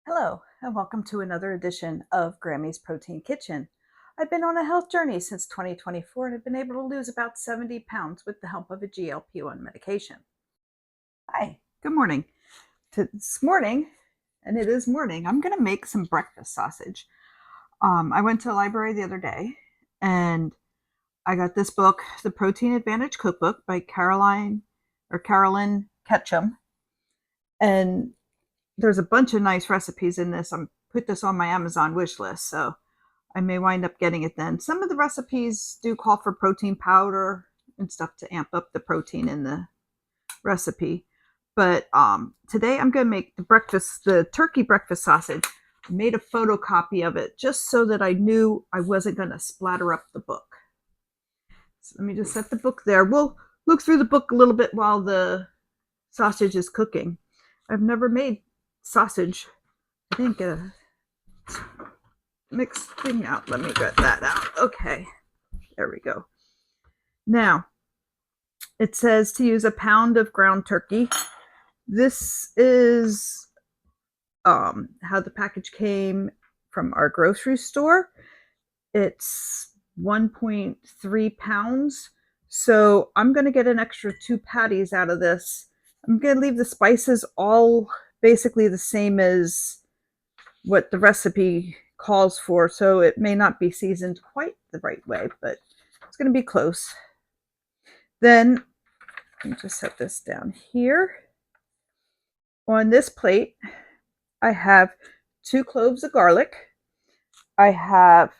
Hello, and welcome to another edition of Grammy's Protein Kitchen. I've been on a health journey since 2024 and have been able to lose about 70 pounds with the help of a GLP-1 medication. Hi, good morning. This morning, and it is morning, I'm going to make some breakfast sausage. I went to the library the other day and I got this book, The Protein Advantage Cookbook by Carolyn Ketchum. And there's a bunch of nice recipes in this. I'm put this on my Amazon wish list, so I may wind up getting it then. Some of the recipes do call for protein powder and stuff to amp up the protein in the recipe. But today I'm going to make the turkey breakfast sausage. I made a photocopy of it just so that I knew I wasn't going to splatter up the book. So let me just set the book there. We'll look through the book a little bit while the sausage is cooking. I've never made sausage. I think mixed thing out. Let me get that out. Okay, there we go. Now, it says to use a pound of ground turkey. This is how the package came from our grocery store. It's 1.3 pounds. So I'm going to get an extra 2 patties out of this. I'm going to leave the spices all basically the same as what the recipe calls for, so it may not be seasoned quite the right way, but it's going to be close. Then let me just set this down here. On this plate, I have 2 cloves of garlic. I have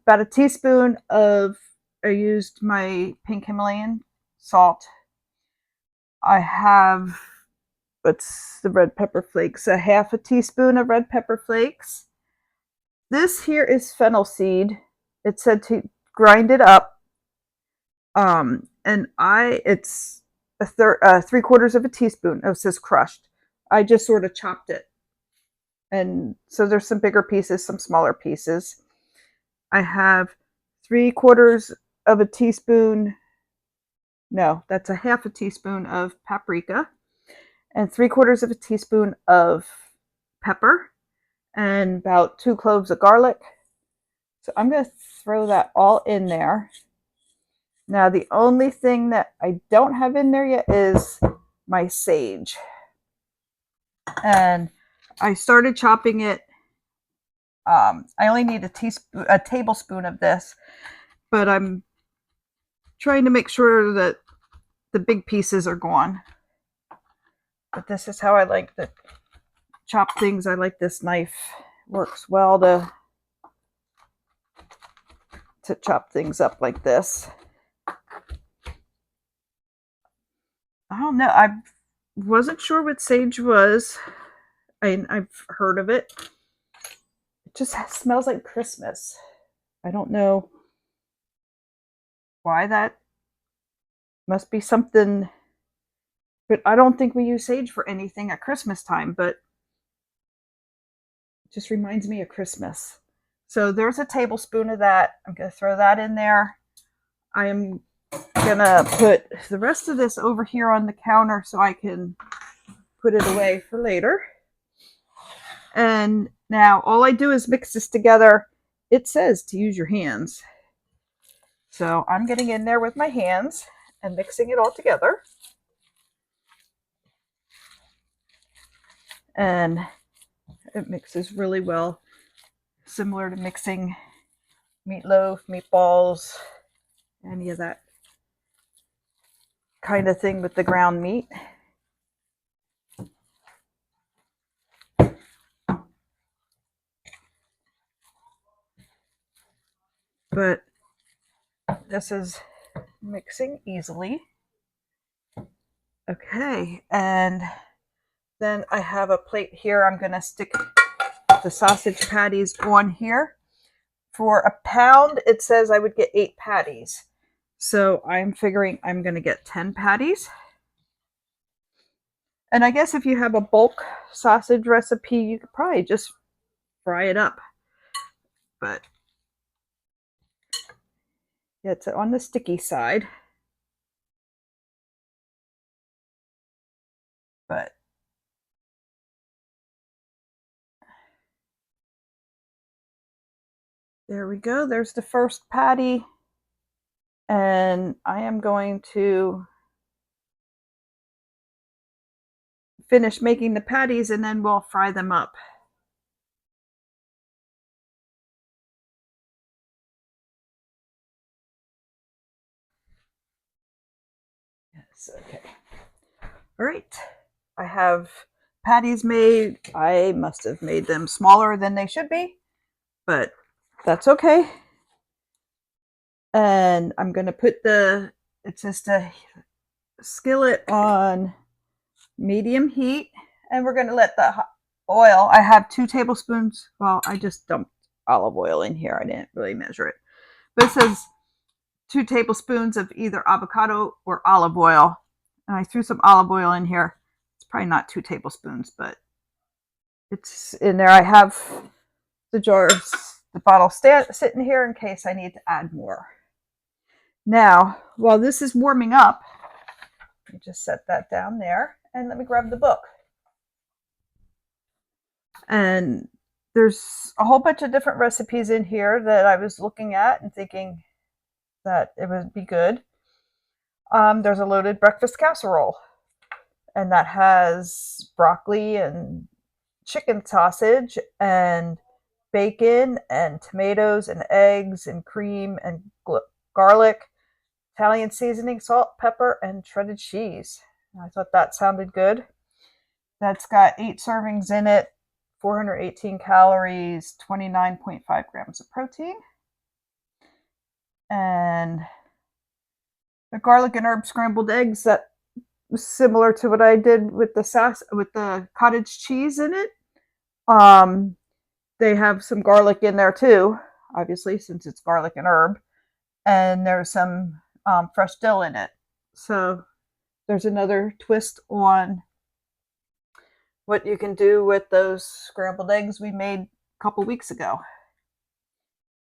about a teaspoon of, I used my pink Himalayan salt. I have, what's the red pepper flakes? A half a teaspoon of red pepper flakes. This here is fennel seed. It said to grind it up. And it's a 3/4 of a teaspoon. Oh, it says crushed. I just sort of chopped it. And so there's some bigger pieces, some smaller pieces. I have 3/4 of a teaspoon. No, that's a half a teaspoon of paprika and 3/4 of a teaspoon of pepper and about 2 cloves of garlic. So I'm going to throw that all in there. Now, the only thing that I don't have in there yet is my sage. And I started chopping it. I only need a tablespoon of this, but I'm trying to make sure that the big pieces are gone. But this is how I like to chop things. I like this knife. Works well to chop things up like this. I don't know. I wasn't sure what sage was. I've heard of it. It just smells like Christmas. I don't know why that must be something, but I don't think we use sage for anything at Christmas time, but it just reminds me of Christmas. So there's a tablespoon of that. I'm going to throw that in there. I am going to put the rest of this over here on the counter so I can put it away for later. And now all I do is mix this together. It says to use your hands. So I'm getting in there with my hands and mixing it all together. And it mixes really well, similar to mixing meatloaf, meatballs, any of that kind of thing with the ground meat. But this is mixing easily. Okay, and then I have a plate here. I'm going to stick the sausage patties on here. For a pound, it says I would get 8 patties. So I'm figuring I'm going to get 10 patties. And I guess if you have a bulk sausage recipe, you could probably just fry it up. But yeah, it's on the sticky side. But there we go. There's the first patty. And I am going to finish making the patties and then we'll fry them up. Yes, okay. All right. I have patties made. I must have made them smaller than they should be, but that's okay. And I'm going to put it's just a skillet on medium heat, and we're going to let the oil, I have 2 tablespoons. Well, I just dumped olive oil in here. I didn't really measure it, but it says 2 tablespoons of either avocado or olive oil. And I threw some olive oil in here. It's probably not 2 tablespoons, but it's in there. I have the bottle sitting here in case I need to add more. Now, while this is warming up, let me just set that down there and let me grab the book. And there's a whole bunch of different recipes in here that I was looking at and thinking that it would be good. There's a loaded breakfast casserole, and that has broccoli and chicken sausage and bacon and tomatoes and eggs and cream and garlic, Italian seasoning, salt, pepper, and shredded cheese. I thought that sounded good. That's got 8 servings in it, 418 calories, 29.5 grams of protein. And the garlic and herb scrambled eggs, that was similar to what I did with the cottage cheese in it. They have some garlic in there too, obviously, since it's garlic and herb. And there's some fresh dill in it. So there's another twist on what you can do with those scrambled eggs we made a couple weeks ago.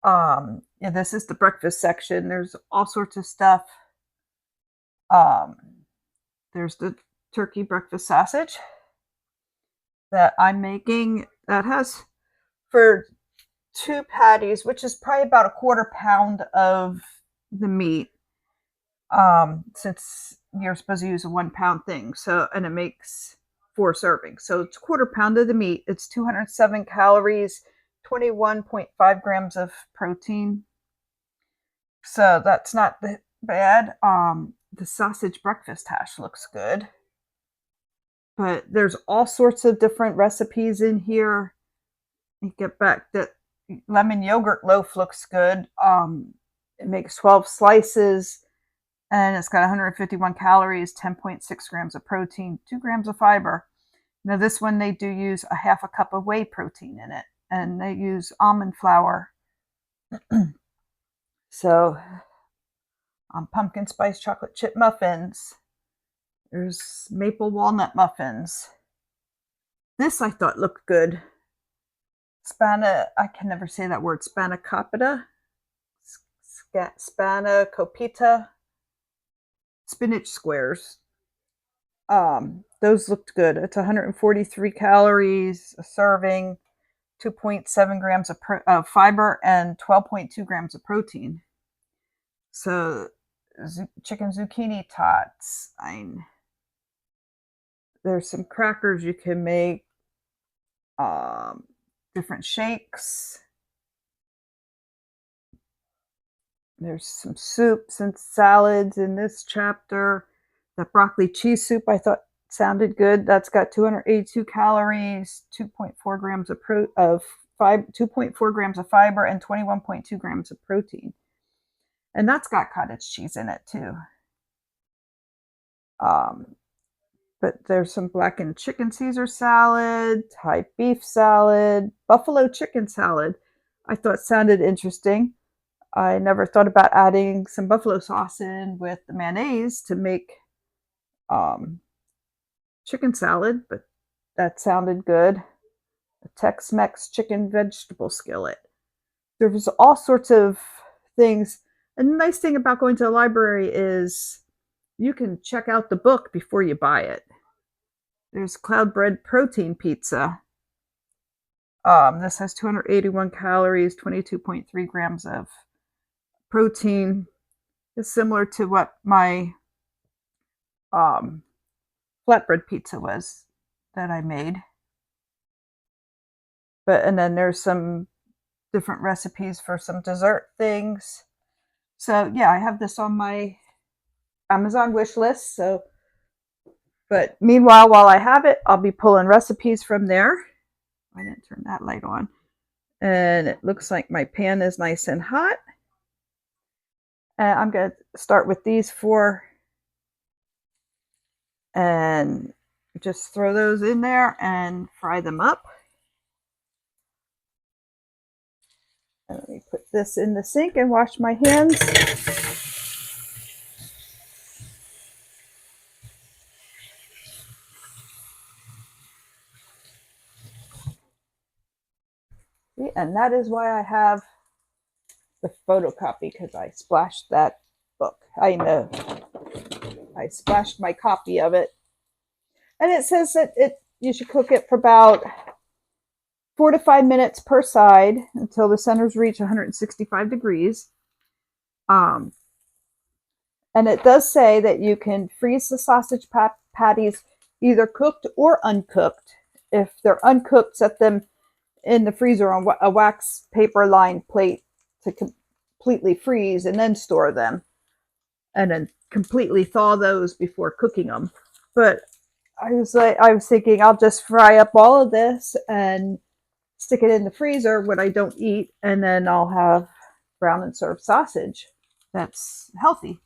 Yeah, this is the breakfast section. There's all sorts of stuff. There's the turkey breakfast sausage that I'm making. That has, for 2 patties, which is probably about a 1/4 pound of the meat, since you're supposed to use a 1 pound thing. So, and it makes 4 servings. So it's a 1/4 pound of the meat. It's 207 calories, 21.5 grams of protein. So that's not bad. The sausage breakfast hash looks good. But there's all sorts of different recipes in here. You get back, the lemon yogurt loaf looks good. It makes 12 slices, and it's got 151 calories, 10.6 grams of protein, 2 grams of fiber. Now this one, they do use a 1/2 cup of whey protein in it, and they use almond flour. So pumpkin spice chocolate chip muffins. There's maple walnut muffins. This I thought looked good. I can never say that word. Spanakopita. Spanakopita. Spinach squares. Those looked good. It's 143 calories a serving, 2.7 grams of fiber, and 12.2 grams of protein. So chicken zucchini tots. There's some crackers you can make. Different shakes. There's some soups and salads in this chapter. The broccoli cheese soup I thought sounded good. That's got 282 calories, 2.4 grams of 2.4 grams of fiber, and 21.2 grams of protein. And that's got cottage cheese in it too. But there's some blackened chicken Caesar salad, Thai beef salad, buffalo chicken salad. I thought sounded interesting. I never thought about adding some buffalo sauce in with the mayonnaise to make chicken salad, but that sounded good. A Tex-Mex chicken vegetable skillet. There was all sorts of things. And the nice thing about going to the library is you can check out the book before you buy it. There's cloud bread protein pizza. This has 281 calories, 22.3 grams of protein. It's similar to what my um, flatbread pizza was that I made. And then there's some different recipes for some dessert things. So yeah, I have this on my Amazon wish list. So, but meanwhile, while I have it, I'll be pulling recipes from there. I didn't turn that light on. And it looks like my pan is nice and hot. And I'm going to start with these 4 and just throw those in there and fry them up. And let me put this in the sink and wash my hands. And that is why I have the photocopy, because I splashed that book. I know. I splashed my copy of it. And it says that you should cook it for about 4 to 5 minutes per side until the centers reach 165 degrees. And it does say that you can freeze the sausage patties either cooked or uncooked. If they're uncooked, set them in the freezer on a wax paper lined plate to completely freeze and then store them. And then completely thaw those before cooking them. But I was thinking I'll just fry up all of this and stick it in the freezer when I don't eat, and then I'll have brown and served sausage that's healthy.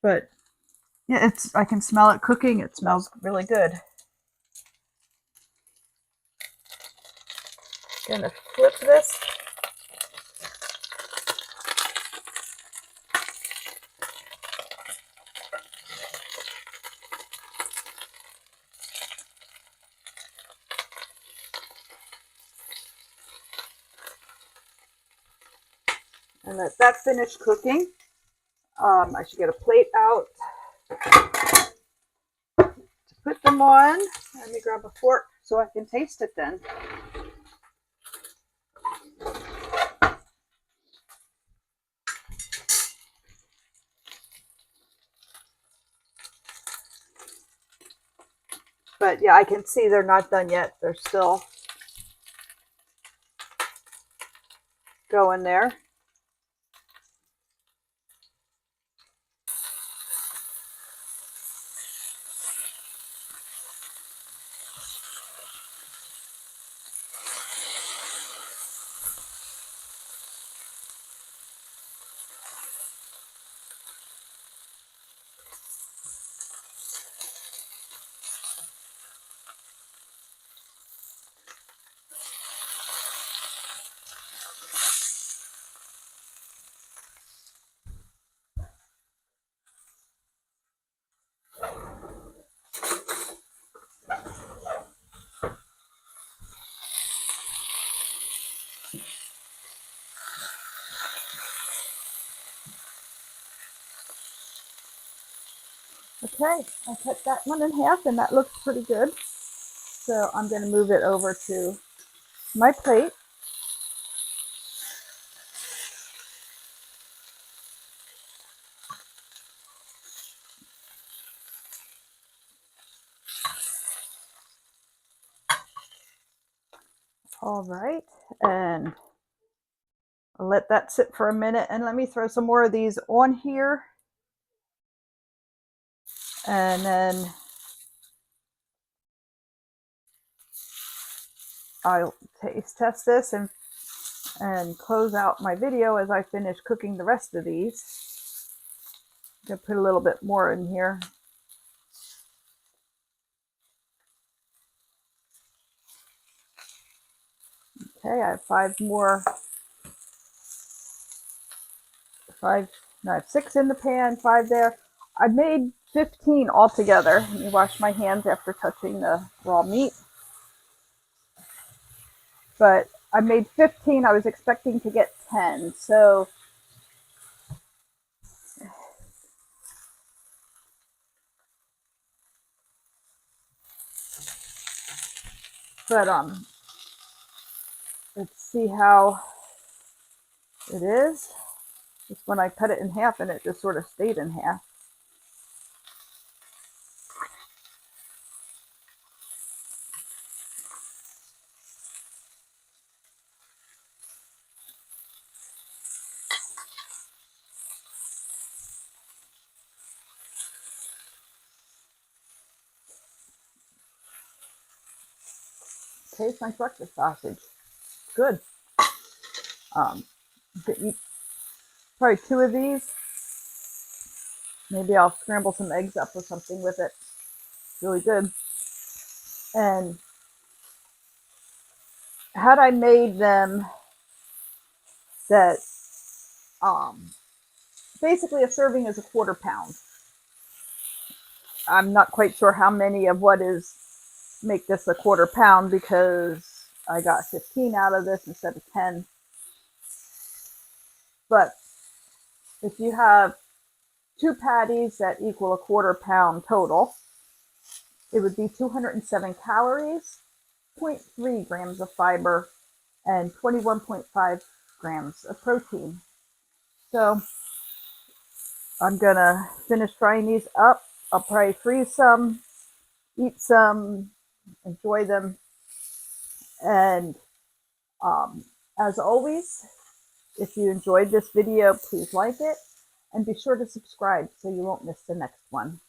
But yeah, I can smell it cooking. It smells really good. Gonna flip this. And let that finish cooking. I should get a plate out to put them on. Let me grab a fork so I can taste it then. But yeah, I can see they're not done yet. They're still going there. Okay, I cut that one in half and that looks pretty good. So I'm going to move it over to my plate. All right, and I'll let that sit for a minute, and let me throw some more of these on here. And then I'll taste test this and close out my video as I finish cooking the rest of these. I'm going to put a little bit more in here. Okay, I have 5 more. I have 6 in the pan, 5 there. I made 15 altogether. Let me wash my hands after touching the raw meat. But I made 15. I was expecting to get 10. So but see how it is. Just when I cut it in half and it just sort of stayed in half. Tastes like breakfast sausage. Good. Eat probably 2 of these. Maybe I'll scramble some eggs up or something with it. Really good. And had I made them that basically a serving is a 1/4 pound. I'm not quite sure how many of what is make this a 1/4 pound because I got 15 out of this instead of 10. But if you have 2 patties that equal a 1/4 pound total, it would be 207 calories, 0.3 grams of fiber, and 21.5 grams of protein. So I'm gonna finish frying these up. I'll probably freeze some, eat some, enjoy them. And as always, if you enjoyed this video, please like it and be sure to subscribe so you won't miss the next one.